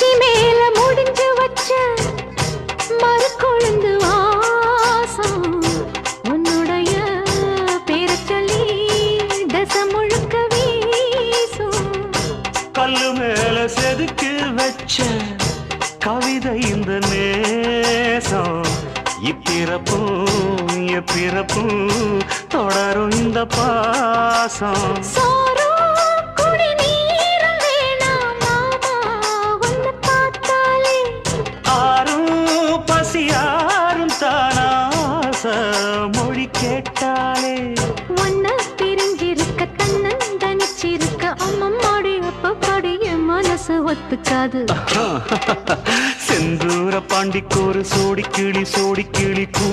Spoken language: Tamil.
உச்சி மேல முடிஞ்சு வச்ச மறு கொழுந்து வாசம் உன்னுடைய பேரை சொல்லி தசை முழுக்க வீசும். கல்லு மேல செதுக்கி வச்ச கவிதை இந்த நேசம் இப்பிறப்பும் எப்பிறப்பும் தொடரும் இந்த பாசம். பசியாரும் தானாச மொழி கேட்டாலே ஒன்ன பிரிஞ்சிருக்க தன்னந்தனிச்சிருக்க அம்மம்மாடி அப்பப்படி என் மனசு ஒத்துக்காது. செந்தூர பாண்டிக்கோரு சோடி கிளி கூ